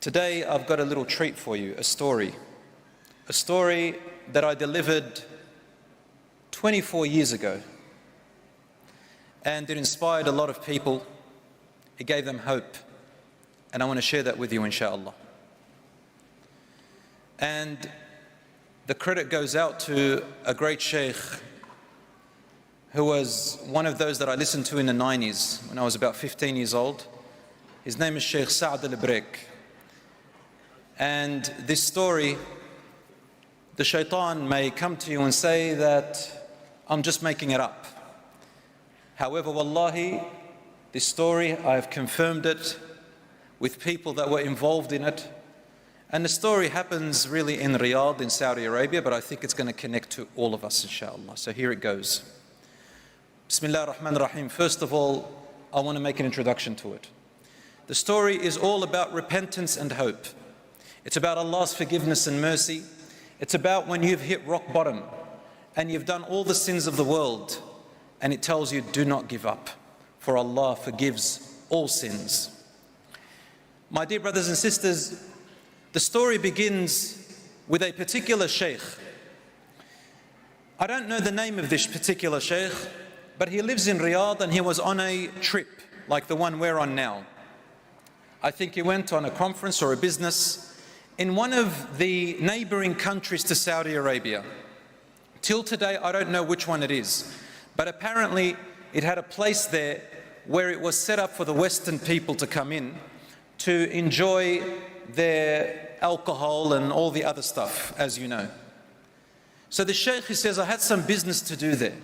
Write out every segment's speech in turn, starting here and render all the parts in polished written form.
Today I've got a little treat for you, a story that I delivered 24 years ago, and it inspired a lot of people. It gave them hope, and I want to share that with you, inshallah. And the credit goes out to a great Sheikh who was one of those that I listened to in the 90s when I was about 15 years old. His name is Sheikh Saad al-Break. And this story, the shaitan may come to you and say that I'm just making it up. However, wallahi, this story, I have confirmed it with people that were involved in it. And the story happens really in Riyadh in Saudi Arabia, but I think it's going to connect to all of us, inshallah. So here it goes. Bismillah ar-Rahman ar-Rahim. First of all, I want to make an introduction to it. The story is all about repentance and hope. It's about Allah's forgiveness and mercy. It's about when you've hit rock bottom and you've done all the sins of the world, and it tells you, do not give up, for Allah forgives all sins. My dear brothers and sisters, the story begins with a particular Sheikh. I don't know the name of this particular Sheikh, but he lives in Riyadh and he was on a trip like the one we're on now. I think he went on a conference or a business in one of the neighboring countries to Saudi Arabia. Till today, I don't know which one it is, but apparently it had a place there where it was set up for the Western people to come in to enjoy their alcohol and all the other stuff, as you know. So the Sheikh, he says, I had some business to do there.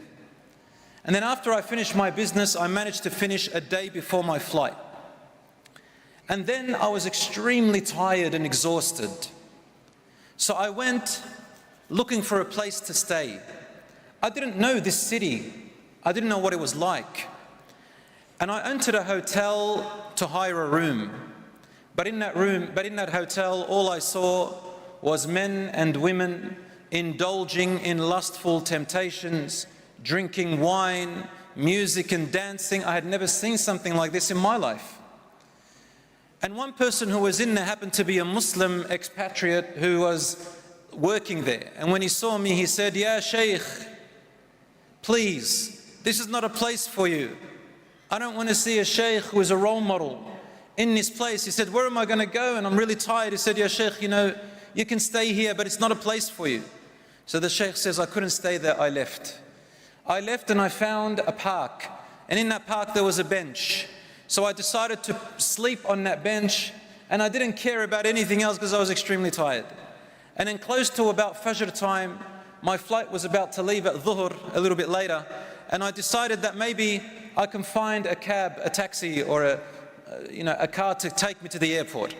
And then after I finished my business, I managed to finish a day before my flight. And then I was extremely tired and exhausted. So I went looking for a place to stay. I didn't know this city. I didn't know what it was like. And I entered a hotel to hire a room. But in that hotel, all I saw was men and women indulging in lustful temptations, drinking wine, music and dancing. I had never seen something like this in my life. And one person who was in there happened to be a Muslim expatriate who was working there. And when he saw me, he said, "Ya Sheikh, please, this is not a place for you. I don't want to see a Sheikh who is a role model in this place." He said, "Where am I going to go? And I'm really tired." He said, "Ya Sheikh, you know, you can stay here, but it's not a place for you." So the Sheikh says, "I couldn't stay there, I left. I left and I found a park. And in that park there was a bench. So I decided to sleep on that bench, and I didn't care about anything else because I was extremely tired. And then close to about Fajr time, my flight was about to leave at Dhuhr a little bit later, and I decided that maybe I can find a cab, a taxi, or a car to take me to the airport."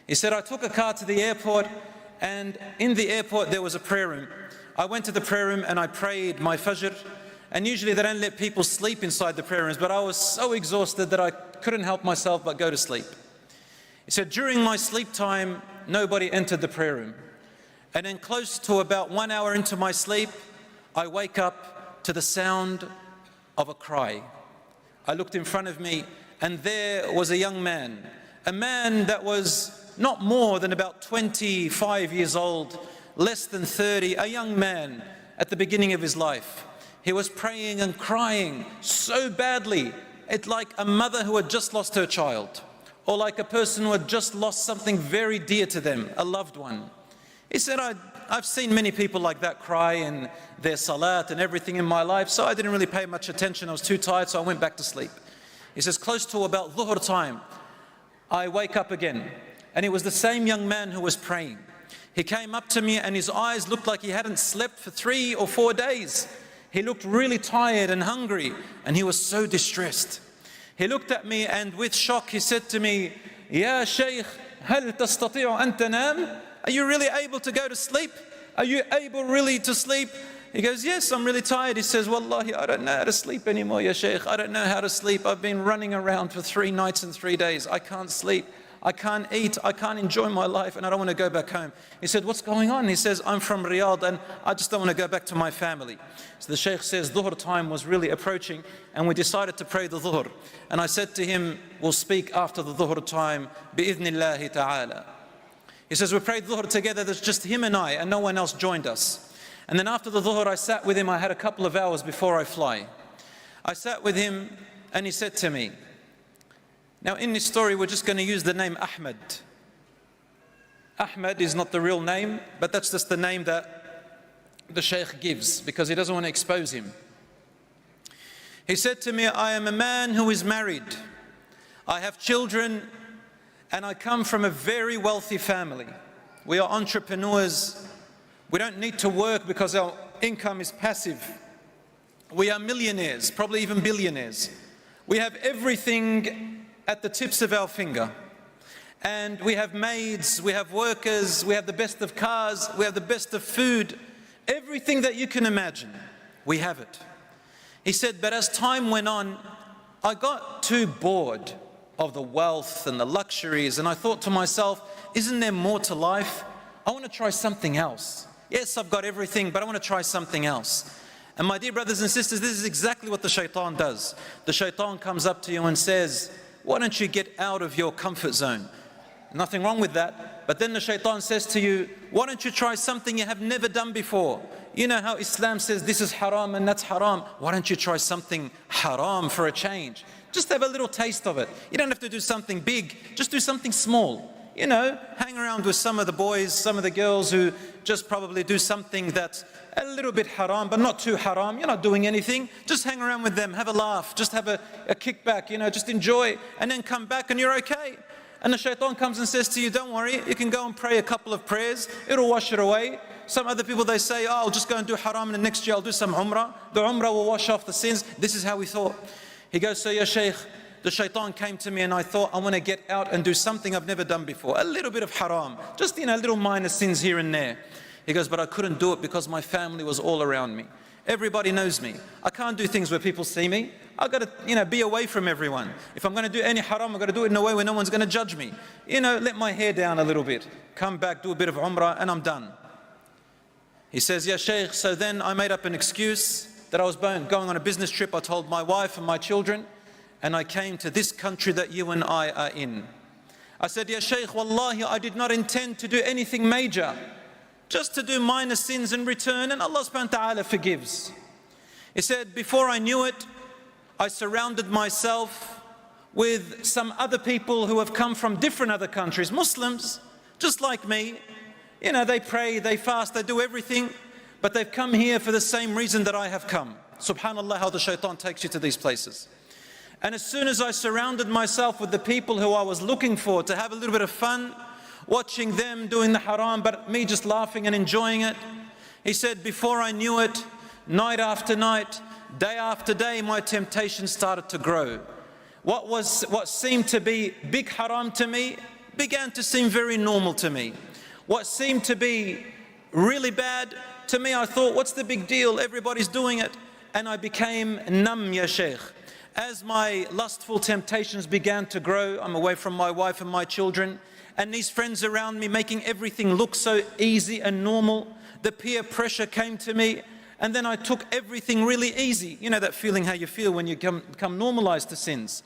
He said, "I took a car to the airport, and in the airport there was a prayer room. I went to the prayer room and I prayed my Fajr. And usually they don't let people sleep inside the prayer rooms, but I was so exhausted that I couldn't help myself but go to sleep." He said, "During my sleep time, nobody entered the prayer room. And then close to about 1 hour into my sleep, I wake up to the sound of a cry. I looked in front of me, and there was a young man, a man that was not more than about 25 years old, less than 30, a young man at the beginning of his life. He was praying and crying so badly. It's like a mother who had just lost her child, or like a person who had just lost something very dear to them, a loved one. He said, I've seen many people like that cry in their salat and everything in my life, so I didn't really pay much attention. I was too tired, so I went back to sleep." He says, close to about Dhuhr time, I wake up again, and it was the same young man who was praying. He came up to me, and his eyes looked like he hadn't slept for 3 or 4 days. He looked really tired and hungry, and he was so distressed. He looked at me, and with shock he said to me, "Ya Sheikh, هل تستطيع أن تنام? Are you really able to go to sleep? Are you able really to sleep?" He goes, "Yes, I'm really tired." He says, "Wallahi, I don't know how to sleep anymore, Ya Sheikh. I don't know how to sleep. I've been running around for 3 nights and 3 days. I can't sleep. I can't eat, I can't enjoy my life, and I don't want to go back home." He said, "What's going on?" He says, "I'm from Riyadh and I just don't want to go back to my family." So the Sheikh says Dhuhr time was really approaching, and we decided to pray the Dhuhr. And I said to him, "We'll speak after the Dhuhr time, bi'idhnillahi ta'ala." He says, we prayed dhuhr together, there's just him and I, and no one else joined us. And then after the dhuhr, I sat with him. I had a couple of hours before I fly. I sat with him and he said to me, now in this story, we're just going to use the name Ahmed. Ahmed is not the real name, but that's just the name that the Sheikh gives because he doesn't want to expose him. He said to me, I am a man who is married. I have children and I come from a very wealthy family. We are entrepreneurs. We don't need to work because our income is passive. We are millionaires, probably even billionaires. We have everything at the tips of our finger. And we have maids, we have workers, we have the best of cars, we have the best of food. Everything that you can imagine, we have it. He said, but as time went on, I got too bored of the wealth and the luxuries, and I thought to myself, isn't there more to life? I want to try something else. Yes, I've got everything, but I want to try something else. And my dear brothers and sisters, this is exactly what the shaitan does. The shaitan comes up to you and says, why don't you get out of your comfort zone? Nothing wrong with that. But then the shaitan says to you, why don't you try something you have never done before? You know how Islam says this is haram and that's haram. Why don't you try something haram for a change? Just have a little taste of it. You don't have to do something big, just do something small. You know, hang around with some of the boys, some of the girls who just probably do something that's a little bit haram, but not too haram. You're not doing anything. Just hang around with them, have a laugh, just have a kickback, you know, just enjoy, and then come back and you're okay. And the shaitan comes and says to you, don't worry, you can go and pray a couple of prayers, it'll wash it away. Some other people, they say, oh, I'll just go and do haram and the next year I'll do some umrah. The umrah will wash off the sins. This is how we thought. He goes, so ya Sheikh, the shaitan came to me and I thought I want to get out and do something I've never done before. A little bit of haram, just, you know, little minor sins here and there. He goes, but I couldn't do it because my family was all around me. Everybody knows me. I can't do things where people see me. I've got to, you know, be away from everyone. If I'm going to do any haram, I've got to do it in a way where no one's going to judge me. You know, let my hair down a little bit. Come back, do a bit of umrah, and I'm done. He says, yeah, Sheikh, so then I made up an excuse that I was going on a business trip. I told my wife and my children, and I came to this country that you and I are in. I said, yeah, Sheikh, wallahi, I did not intend to do anything major. Just to do minor sins and return, and Allah SWT forgives. He said, before I knew it, I surrounded myself with some other people who have come from different other countries, Muslims, just like me. You know, they pray, they fast, they do everything, but they've come here for the same reason that I have come. Subhanallah, how the shaitan takes you to these places. And as soon as I surrounded myself with the people who I was looking for to have a little bit of fun, watching them doing the haram, but me just laughing and enjoying it. He said, before I knew it, night after night, day after day, my temptation started to grow. What seemed to be big haram to me began to seem very normal to me. What seemed to be really bad to me, I thought, what's the big deal? Everybody's doing it. And I became numb, ya Sheikh. As my lustful temptations began to grow, I'm away from my wife and my children, and these friends around me making everything look so easy and normal. The peer pressure came to me, and then I took everything really easy. You know that feeling how you feel when you become normalized to sins.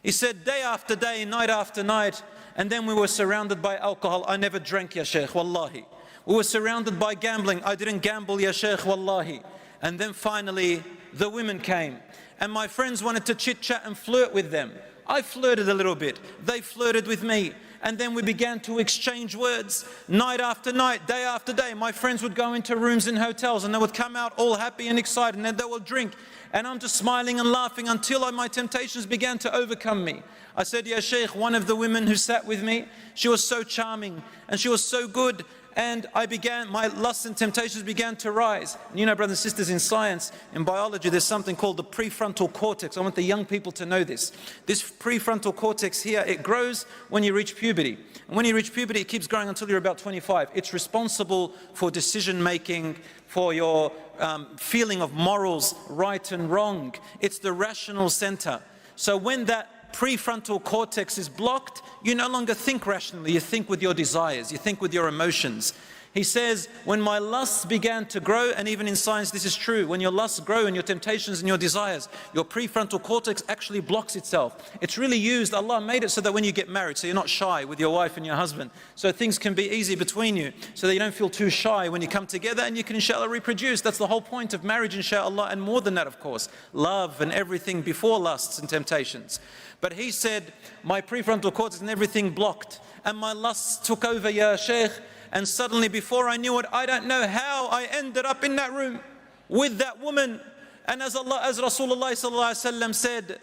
He said, day after day, night after night, and then we were surrounded by alcohol. I never drank, ya Sheikh, wallahi. We were surrounded by gambling. I didn't gamble, ya Sheikh, wallahi. And then finally, the women came, and my friends wanted to chit-chat and flirt with them. I flirted a little bit. They flirted with me. And then we began to exchange words night after night, day after day. My friends would go into rooms in hotels and they would come out all happy and excited, and then they would drink. And I'm just smiling and laughing until my temptations began to overcome me. I said, ya Sheikh, one of the women who sat with me, she was so charming and she was so good. And my lusts and temptations began to rise. And you know, brothers and sisters, in science, in biology, there's something called the prefrontal cortex. I want the young people to know this. This prefrontal cortex here, it grows when you reach puberty. And when you reach puberty, it keeps growing until you're about 25. It's responsible for decision making, for your feeling of morals, right and wrong. It's the rational center. So when that prefrontal cortex is blocked, you no longer think rationally, you think with your desires, you think with your emotions. He says, when my lusts began to grow, and even in science this is true, when your lusts grow and your temptations and your desires, your prefrontal cortex actually blocks itself. It's really used, Allah made it so that when you get married, so you're not shy with your wife and your husband, so things can be easy between you, so that you don't feel too shy when you come together, and you can inshallah reproduce. That's the whole point of marriage, inshallah, and more than that, of course, love and everything before lusts and temptations. But he said, my prefrontal cortex and everything blocked, and my lusts took over, ya Sheikh. And suddenly, before I knew it, I don't know how I ended up in that room with that woman. And as Rasulullah ﷺ said,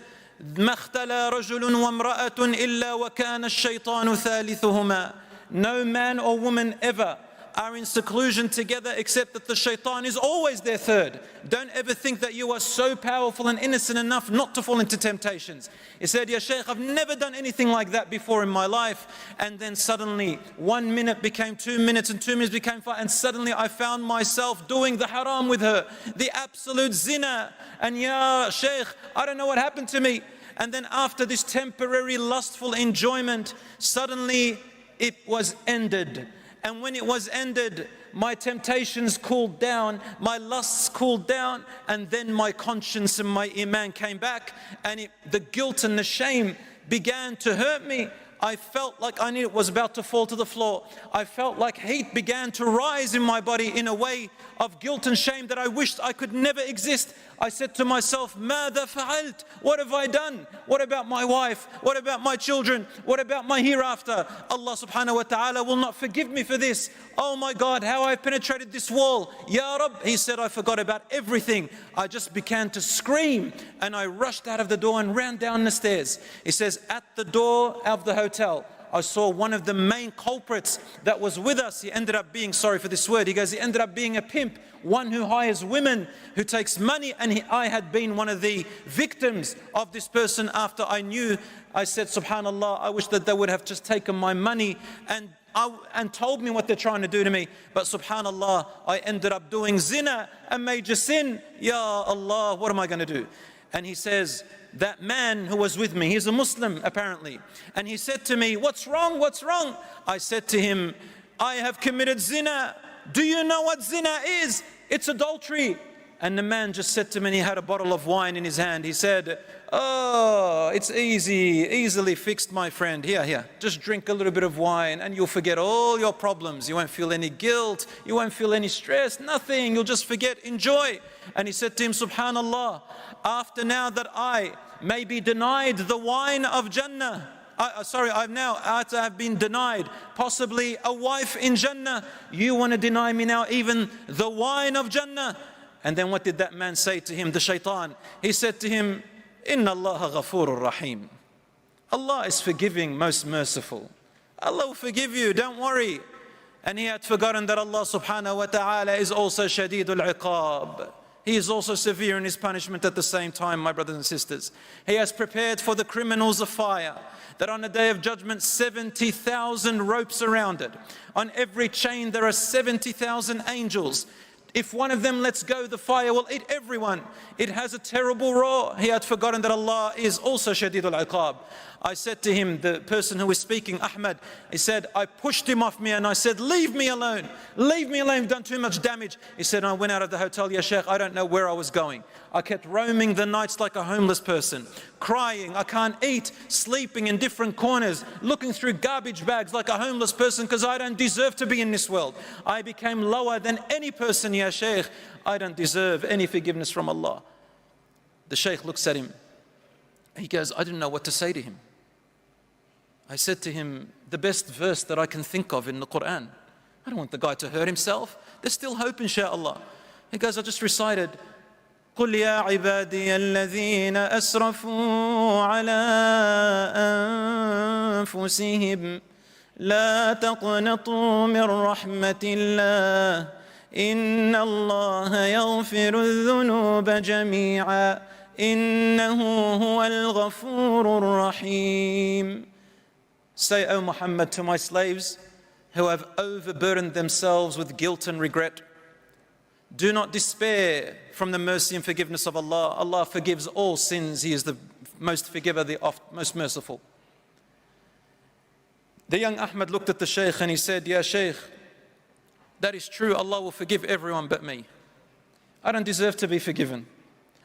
مَا اخْتَلَى رَجُلٌ وَامْرَأَةٌ إِلَّا وَكَانَ الشَّيْطَانُ ثَالِثُهُمَا. No man or woman ever are in seclusion together except that the shaitan is always their third. Don't ever think that you are so powerful and innocent enough not to fall into temptations. He said, Ya Sheikh, I've never done anything like that before in my life. And then suddenly 1 minute became 2 minutes and 2 minutes became 5. And suddenly I found myself doing the haram with her, the absolute zina. And Ya Sheikh, I don't know what happened to me. And then after this temporary lustful enjoyment, suddenly it was ended. And when it was ended, my temptations cooled down, my lusts cooled down, and then my conscience and my iman came back, and the guilt and the shame began to hurt me. I felt like I was about to fall to the floor. I felt like heat began to rise in my body in a way of guilt and shame that I wished I could never exist. I said to myself, ماذا فعلت? What have I done? What about my wife? What about my children? What about my hereafter? Allah subhanahu wa ta'ala will not forgive me for this. Oh my God, how I've penetrated this wall. Ya Rab, he said, I forgot about everything. I just began to scream, and I rushed out of the door and ran down the stairs. He says, at the door of the hotel, I saw one of the main culprits that was with us. He ended up being, sorry for this word, he goes, he ended up being a pimp, one who hires women, who takes money, and I had been one of the victims of this person. After I knew, I said, subhanallah, I wish that they would have just taken my money and told me what they're trying to do to me. But subhanallah, I ended up doing zina, a major sin. Ya Allah, what am I going to do? And he says, that man who was with me, he's a Muslim apparently, and he said to me, what's wrong, what's wrong? I said to him, I have committed zina. Do you know what zina is? It's adultery. And the man just said to me, and he had a bottle of wine in his hand. He said, oh, it's easily fixed, my friend. Here, just drink a little bit of wine and you'll forget all your problems. You won't feel any guilt, you won't feel any stress, nothing. You'll just forget, enjoy. And he said to him, subhanallah, after now that I may be denied the wine of Jannah, after I've been denied possibly a wife in Jannah, you want to deny me now even the wine of Jannah? And then what did that man say to him, the shaitan? He said to him, Inna Allah ghafurur rahim. Allah is forgiving, most merciful. Allah will forgive you, don't worry. And he had forgotten that Allah subhanahu wa ta'ala is also shadidul iqab. He is also severe in his punishment at the same time, my brothers and sisters. He has prepared for the criminals a fire, that on the day of judgment 70,000 ropes around it. On every chain there are 70,000 angels. If one of them lets go, the fire will eat everyone. It has a terrible roar. He had forgotten that Allah is also shadidul iqab. I said to him, the person who was speaking, Ahmed, he said, I pushed him off me and I said, leave me alone. Leave me alone, you've done too much damage. He said, I went out of the hotel, Ya Sheikh, I don't know where I was going. I kept roaming the nights like a homeless person, crying, I can't eat, sleeping in different corners, looking through garbage bags like a homeless person because I don't deserve to be in this world. I became lower than any person, Ya Sheikh. I don't deserve any forgiveness from Allah. The Sheikh looks at him. He goes, I didn't know what to say to him. I said to him, the best verse that I can think of in the Quran. I don't want the guy to hurt himself. There's still hope, inshaAllah. He goes, I just recited, قُلْ يَا عِبَادِيَ الَّذِينَ أَسْرَفُوا عَلَىٰ أَنفُسِهِمْ لَا تَقْنَطُوا مِنْ رَحْمَةِ اللَّهِ إِنَّ اللَّهَ يَغْفِرُ الذُّنُوبَ جَمِيعًا إِنَّهُ هُوَ الْغَفُورُ الرَّحِيمُ. Say, O Muhammad, to my slaves who have overburdened themselves with guilt and regret, do not despair from the mercy and forgiveness of Allah. Allah forgives all sins. He is the most forgiver, the most merciful. The young Ahmed looked at the Sheikh and he said, Ya Sheikh, That is true, Allah will forgive everyone but me. I don't deserve to be forgiven.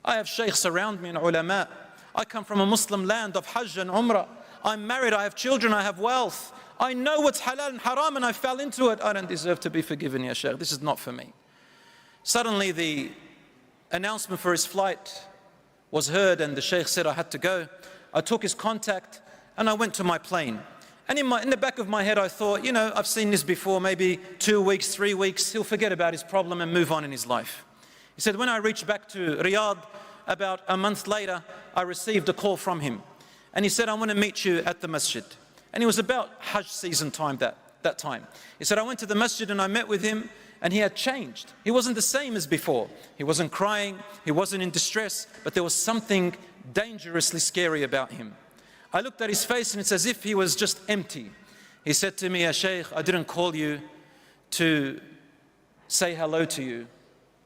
I have sheikhs around me and ulama. I come from a Muslim land of Hajj and Umrah. I'm married, I have children, I have wealth. I know what's halal and haram and I fell into it. I don't deserve to be forgiven, ya Sheikh. This is not for me. Suddenly the announcement for his flight was heard and the Sheikh said I had to go. I took his contact and I went to my plane. And in the back of my head I thought, you know, I've seen this before, maybe 2 weeks, 3 weeks, he'll forget about his problem and move on in his life. He said, when I reached back to Riyadh, about a month later, I received a call from him. And he said, I want to meet you at the masjid. And it was about Hajj season time that time. He said, I went to the masjid and I met with him and he had changed. He wasn't the same as before. He wasn't crying, he wasn't in distress, but there was something dangerously scary about him. I looked at his face and it's as if he was just empty. He said to me, Ya Sheikh, I didn't call you to say hello to you.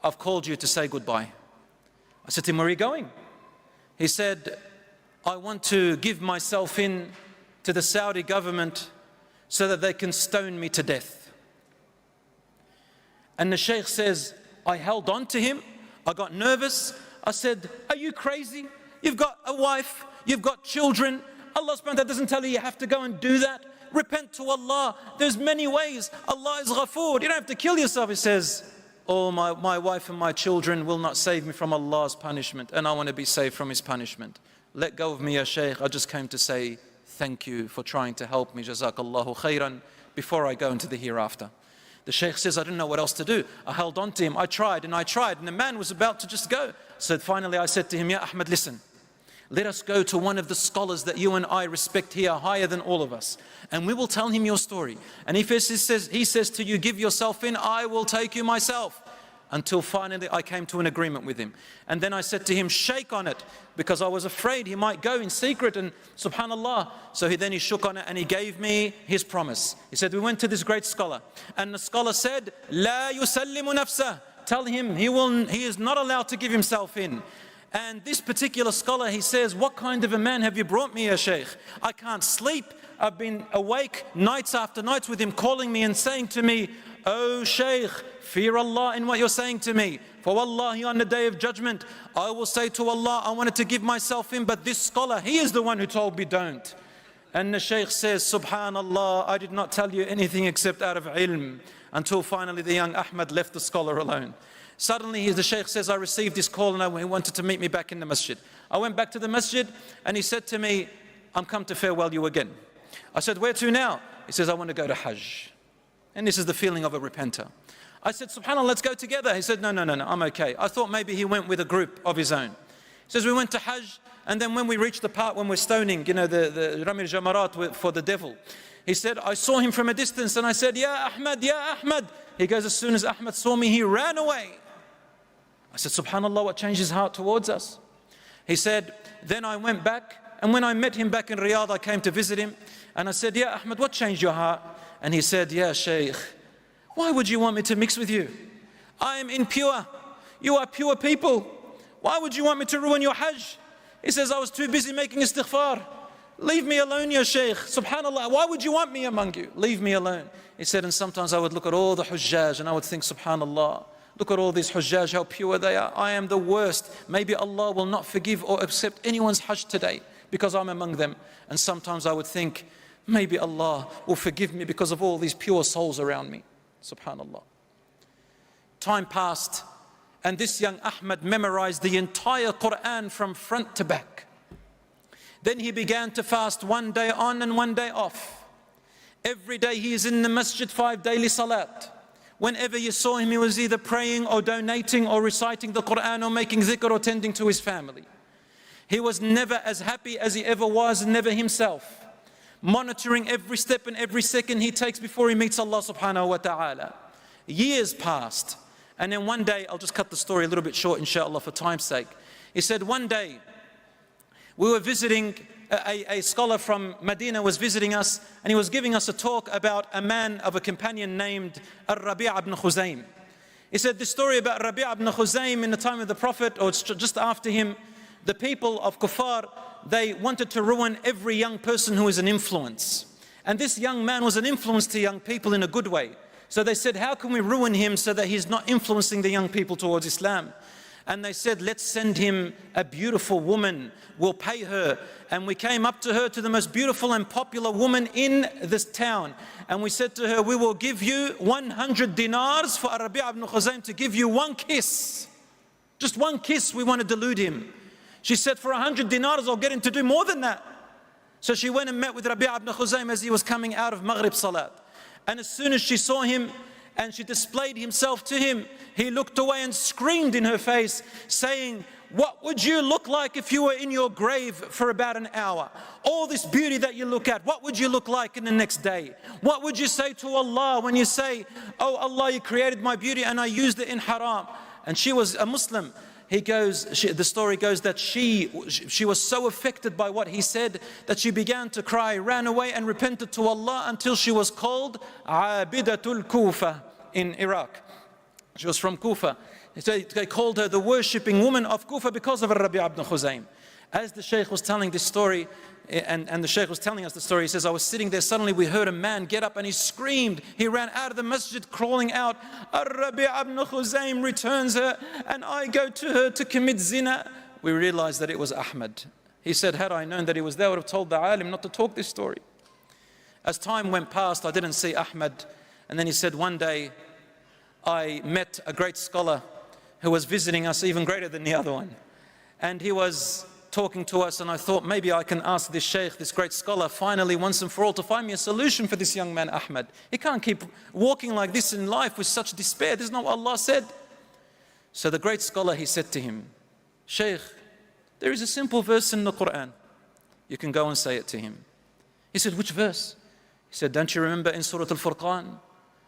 I've called you to say goodbye. I said to him, where are you going? He said, I want to give myself in to the Saudi government so that they can stone me to death. And the Sheikh says, I held on to him. I got nervous. I said, are you crazy? You've got a wife, you've got children. Allah SWT doesn't tell you have to go and do that. Repent to Allah. There's many ways. Allah is Ghafoor. You don't have to kill yourself. He says, oh, my wife and my children will not save me from Allah's punishment, and I want to be saved from His punishment. Let go of me, Ya Sheikh. I just came to say thank you for trying to help me. Jazakallahu khairan, before I go into the hereafter. The Sheikh says, I didn't know what else to do. I held on to him. I tried and the man was about to just go. So finally I said to him, Ya Ahmed, listen. Let us go to one of the scholars that you and I respect here, higher than all of us, and we will tell him your story. And if he says to you, give yourself in, I will take you myself. Until finally I came to an agreement with him. And then I said to him, shake on it, because I was afraid he might go in secret, and subhanallah. So he shook on it and he gave me his promise. He said, we went to this great scholar, and the scholar said, La yusallimu nafsah. Tell him he is not allowed to give himself in. And this particular scholar, he says, what kind of a man have you brought me, Ya Sheikh? I can't sleep. I've been awake nights after nights with him calling me and saying to me, oh Sheikh, fear Allah in what you're saying to me. For wallahi, on the day of judgment, I will say to Allah, I wanted to give myself in, but this scholar, he is the one who told me don't. And the Sheikh says, subhanallah, I did not tell you anything except out of ilm. Until finally the young Ahmed left the scholar alone. Suddenly the Sheikh says, I received this call and he wanted to meet me back in the masjid. I went back to the masjid and he said to me, I'm come to farewell you again. I said, where to now? He says, I want to go to Hajj. And this is the feeling of a repenter. I said, subhanAllah, let's go together. He said, no, I'm okay. I thought maybe he went with a group of his own. He says, we went to Hajj, and then when we reached the part when we're stoning, you know, the Ramil Jamarat for the devil, he said, I saw him from a distance and I said, Ya Ahmed, Ya Ahmed. He goes, as soon as Ahmed saw me, he ran away. I said, subhanAllah, what changed his heart towards us? He said, then I went back, and when I met him back in Riyadh, I came to visit him, and I said, Ya Ahmed, what changed your heart? And he said, Ya Sheikh, why would you want me to mix with you? I am impure. You are pure people. Why would you want me to ruin your Hajj? He says, I was too busy making istighfar. Leave me alone, Ya Sheikh. Subhanallah, why would you want me among you? Leave me alone. He said, and sometimes I would look at all the Hujjaj and I would think, subhanallah, look at all these Hujjaj, how pure they are. I am the worst. Maybe Allah will not forgive or accept anyone's Hajj today because I'm among them. And sometimes I would think, maybe Allah will forgive me because of all these pure souls around me. Subhanallah. Time passed and this young Ahmed memorized the entire Quran from front to back. Then he began to fast one day on and one day off. Every day he is in the masjid, 5 daily salat. Whenever you saw him, he was either praying or donating or reciting the Quran or making dhikr or tending to his family. He was never as happy as he ever was, never himself. Monitoring every step and every second he takes before he meets Allah subhanahu wa ta'ala. Years passed. And then one day, I'll just cut the story a little bit short inshallah for time's sake. He said one day, we were visiting, a scholar from Medina was visiting us, and he was giving us a talk about a man of a companion named Rabi' ibn Khuzaym. He said the story about Rabi' ibn Khuzaym in the time of the Prophet, or just after him, the people of Kuffar, they wanted to ruin every young person who is an influence. And this young man was an influence to young people in a good way. So they said, how can we ruin him so that he's not influencing the young people towards Islam? And they said, let's send him a beautiful woman, we'll pay her. And we came up to her, to the most beautiful and popular woman in this town. And we said to her, we will give you 100 dinars for Rabi' ibn Khuzaym to give you one kiss. Just one kiss, we want to delude him. She said, for 100 dinars, I'll get him to do more than that. So she went and met with Rabi' ibn Khuzaym as he was coming out of Maghrib Salat. And as soon as she saw him, and she displayed himself to him, he looked away and screamed in her face, saying, what would you look like if you were in your grave for about an hour? All this beauty that you look at, what would you look like in the next day? What would you say to Allah when you say, oh Allah, you created my beauty and I used it in haram? And she was a Muslim. The story goes that she was so affected by what he said that she began to cry, ran away and repented to Allah until she was called Abidatul Kufa in Iraq. She was from Kufa. They called her the worshipping woman of Kufa because of Rabi' ibn Khuzaym. As the Sheikh was telling this story, and the Sheikh was telling us the story, he says, I was sitting there, suddenly we heard a man get up and he screamed. He ran out of the masjid crawling out, Rabi' ibn Khuzaym returns her and I go to her to commit zina. We realized that it was Ahmed. He said, had I known that he was there, I would have told the alim not to talk this story. As time went past, I didn't see Ahmed. And then he said, one day I met a great scholar who was visiting us, even greater than the other one. And he was talking to us, and I thought maybe I can ask this Sheikh, this great scholar, finally once and for all to find me a solution for this young man Ahmed. He can't keep walking like this in life with such despair. This is not what Allah said. So the great scholar, he said to him, Sheikh, there is a simple verse in the Quran. You can go and say it to him. He said, which verse? He said, don't you remember in Surah Al-Furqan?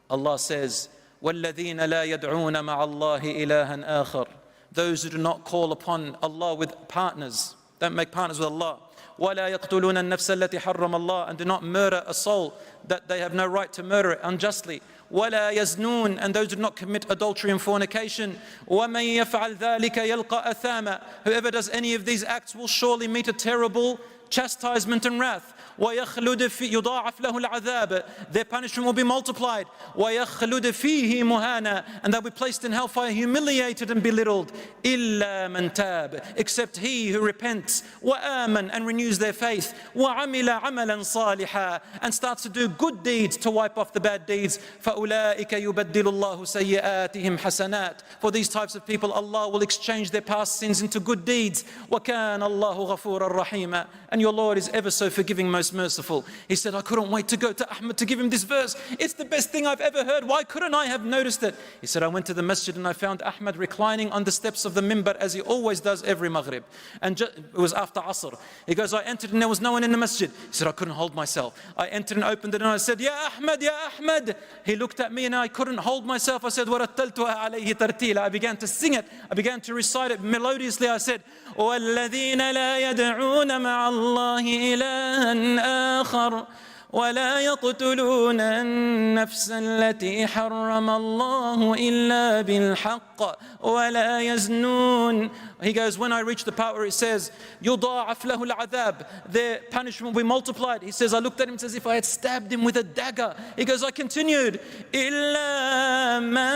Allah says, وَالَّذِينَ لَا يَدْعُونَ مَعَ اللَّهِ إِلَهًا آخَرَ. Those who do not call upon Allah with partners, don't make partners with Allah. وَلَا يَقْتُلُونَ النَّفْسَ الَّتِي حَرَّمَ اللَّهُ. And do not murder a soul that they have no right to murder it unjustly. وَلَا يَزْنُونَ. And those who do not commit adultery and fornication. وَمَنْ يَفْعَلْ ذَلِكَ يَلْقَى أَثَامًا. Whoever does any of these acts will surely meet a terrible chastisement and wrath. وَيَخْلُدْ يُضَاعَفْ لَهُ الْعَذَابِ. Their punishment will be multiplied. وَيَخْلُدْ فِيهِ مُهَانًا. And they'll be placed in hellfire humiliated and belittled. إِلَّا مَنْ تَابَ. Except he who repents. وَآمَنْ. And renews their faith. وَعَمِلَ عَمَلًا صَالِحًا. And starts to do good deeds to wipe off the bad deeds. فَأُولَٰئِكَ يُبَدِّلُ اللَّهُ سَيِّئَاتِهِمْ حَسَنَاتٍ. For these types of people, Allah will exchange their past sins into good deeds. وَكَانَ اللَّهُ غَفُورًا رَحِيمًا. And your Lord is ever so forgiving, most merciful. He said, I couldn't wait to go to Ahmed to give him this verse. It's the best thing I've ever heard. Why couldn't I have noticed it? He said, I went to the masjid and I found Ahmed reclining on the steps of the mimbar as he always does every Maghrib. And it was after Asr. He goes, I entered and there was no one in the masjid. He said, I couldn't hold myself. I entered and opened it and I said, Ya Ahmed, Ya Ahmed. He looked at me and I couldn't hold myself. I said, وَرَتَّلْتُهَا عَلَيْهِ تَرْتِيلًا. I began to sing it. I began to recite it melodiously. I said, وَالَّذِينَ لَا يَدْعُونَ مَعَ اللَّهِ إِلَهًا آخَرَ ولا يقتلون النفس التي حرم الله إلا بالحق ولا يزنون. He goes, when I reach the part where it says يضاعف له العذاب, their punishment will be multiplied. He says, I looked at him as if I had stabbed him with a dagger. He goes, I continued, إلا من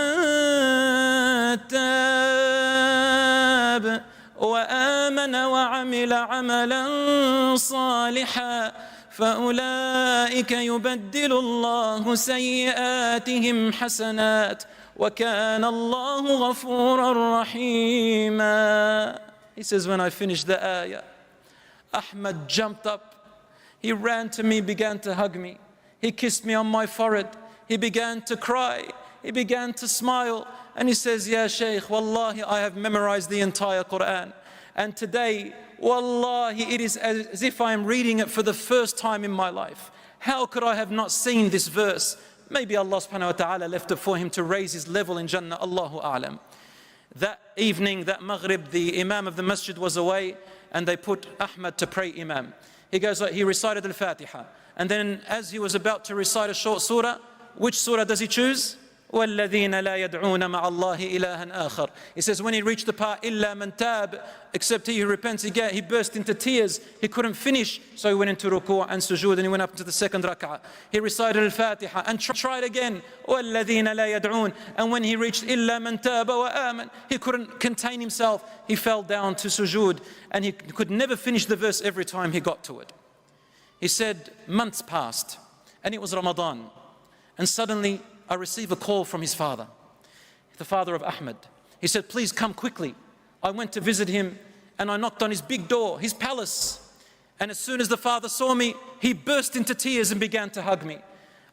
تاب وآمن وعمل عملا صالحا فأولئك يبدل الله سيئاتهم حسنات وكان الله غفورا رحيما. He says, when I finished the ayah, Ahmed jumped up. He ran to me, began to hug me. He kissed me on my forehead. He began to cry. He began to smile. And he says, Ya Sheikh, wallahi, I have memorized the entire Quran. And today, wallahi, it is as if I am reading it for the first time in my life. How could I have not seen this verse? Maybe Allah subhanahu wa ta'ala left it for him to raise his level in Jannah, Allahu a'lam. That evening, that Maghrib, the Imam of the masjid was away and they put Ahmed to pray Imam. He goes, he recited Al-Fatiha. And then as he was about to recite a short surah, which surah does he choose? وَالَّذِينَ لَا يَدْعُونَ مَعَ اللَّهِ إِلَهًا آخَرَ. He says when he reached the part, إِلَّا مَنْ تَابَ, except he who repents, he burst into tears. He couldn't finish, so he went into ruku' and sujood, and he went up into the second rak'ah. He recited al-Fatiha and tried again. وَالَّذِينَ لَا يَدْعُونَ. And when he reached إِلَّا مَنْ تَابَ وَآمَنَ, he couldn't contain himself. He fell down to sujood, and he could never finish the verse every time he got to it. He said months passed, and it was Ramadan, and suddenly I received a call from his father, the father of Ahmed. He said, please come quickly. I went to visit him and I knocked on his big door, his palace. And as soon as the father saw me, he burst into tears and began to hug me.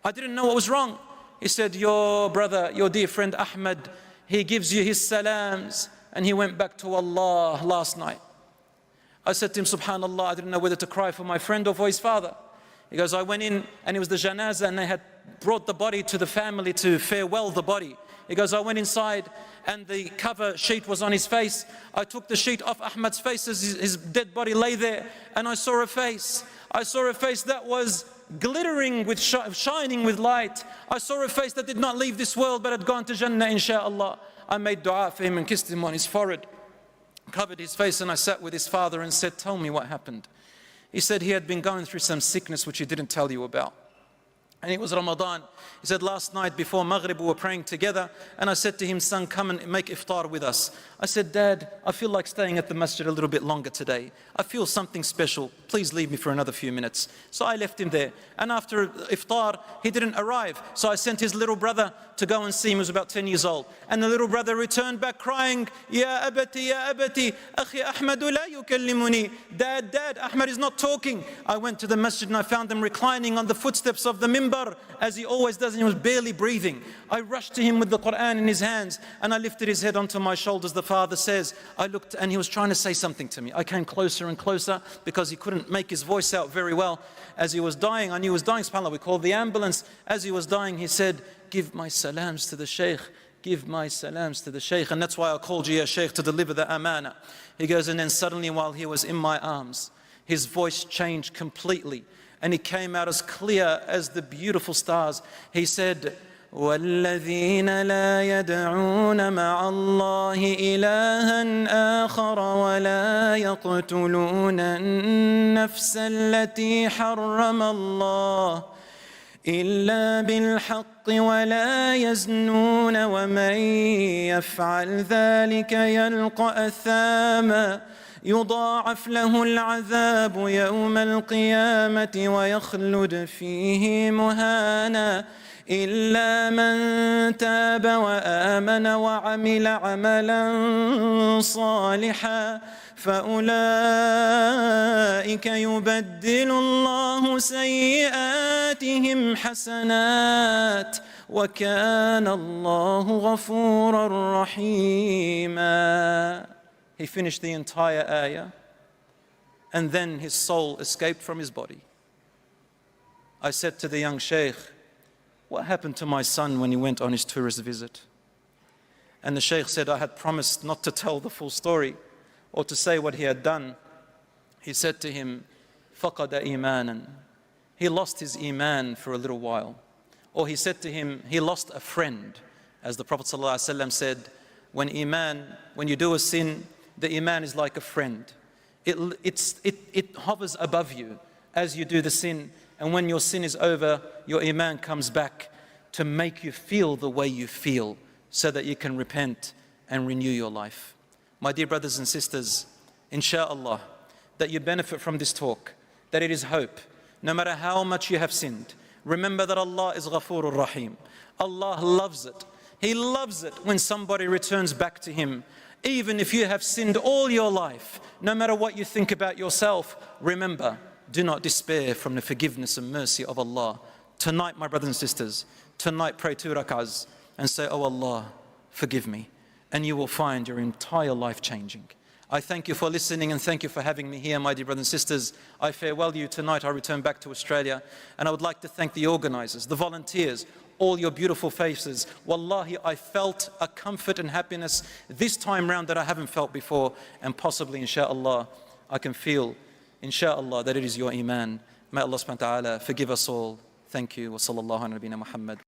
I didn't know what was wrong. He said, your brother, your dear friend Ahmed, he gives you his salams and he went back to Allah last night. I said to him, subhanallah, I didn't know whether to cry for my friend or for his father. He goes, I went in and it was the janazah and they had brought the body to the family to farewell the body. He goes, I went inside and the cover sheet was on his face. I took the sheet off Ahmad's face as his dead body lay there, and I saw a face. I saw a face that was glittering with shining with light. I saw a face that did not leave this world but had gone to Jannah, inshaAllah. I made dua for him and kissed him on his forehead, covered his face, and I sat with his father and said, tell me what happened. He said he had been going through some sickness which he didn't tell you about. And it was Ramadan. He said, last night before Maghrib we were praying together, and I said to him, son, come and make iftar with us. I said, Dad, I feel like staying at the masjid a little bit longer today. I feel something special. Please leave me for another few minutes. So I left him there. And after iftar, he didn't arrive. So I sent his little brother to go and see him. He was about 10 years old. And the little brother returned back crying, Ya abati, akhi Ahmadu la yukallimuni. Dad, Ahmed is not talking. I went to the masjid and I found him reclining on the footsteps of the mimbar, as he always does, and he was barely breathing. I rushed to him with the Quran in his hands, and I lifted his head onto my shoulders. The father says, I looked, and he was trying to say something to me. I came closer and closer because he couldn't make his voice out very well. As he was dying, I knew he was dying, subhanAllah, we called the ambulance. As he was dying, he said, give my salams to the Sheikh. Give my salams to the Sheikh. And that's why I called you, ya Sheikh, to deliver the amana. He goes, and then suddenly while he was in my arms, his voice changed completely. And he came out as clear as the beautiful stars. He said, وَالَّذِينَ لَا يَدْعُونَ مَعَ اللَّهِ إِلَهًا آخَرَ وَلَا يَقْتُلُونَ النَّفْسَ الَّتِي حَرَّمَ اللَّهُ إِلَّا بِالْحَقِّ وَلَا يَزْنُونَ وَمَنْ يَفْعَلْ ذَلِكَ يَلْقَ أَثَامًا يضاعف له العذاب يوم القيامة ويخلد فيه مهانا إلا من تاب وآمن وعمل عملا صالحا فأولئك يبدل الله سيئاتهم حسنات وكان الله غفورا رحيما. He finished the entire ayah, and then his soul escaped from his body. I said to the young Sheikh, what happened to my son when he went on his tourist visit? And the Sheikh said, I had promised not to tell the full story or to say what he had done. He said to him, فَقَدَ إِيمَانًا. He lost his iman for a little while. Or he said to him, he lost a friend. As the Prophet ﷺ said, when you do a sin, the iman is like a friend. It hovers above you as you do the sin, and when your sin is over, your iman comes back to make you feel the way you feel so that you can repent and renew your life. My dear brothers and sisters, insha'Allah, that you benefit from this talk, that it is hope. No matter how much you have sinned, remember that Allah is Ghafurur Rahim. Allah loves it. He loves it when somebody returns back to Him. Even if you have sinned all your life, no matter what you think about yourself, remember, do not despair from the forgiveness and mercy of Allah. Tonight, my brothers and sisters, tonight pray 2 rak'ahs and say, oh Allah, forgive me. And you will find your entire life changing. I thank you for listening and thank you for having me here, my dear brothers and sisters. I farewell you tonight. I return back to Australia. And I would like to thank the organizers, the volunteers, all your beautiful faces. Wallahi, I felt a comfort and happiness this time round that I haven't felt before. And possibly, insha'Allah, I can feel, insha'Allah, that it is your iman. May Allah SWT forgive us all. Thank you. Wa sallallahu ala nabina Muhammad.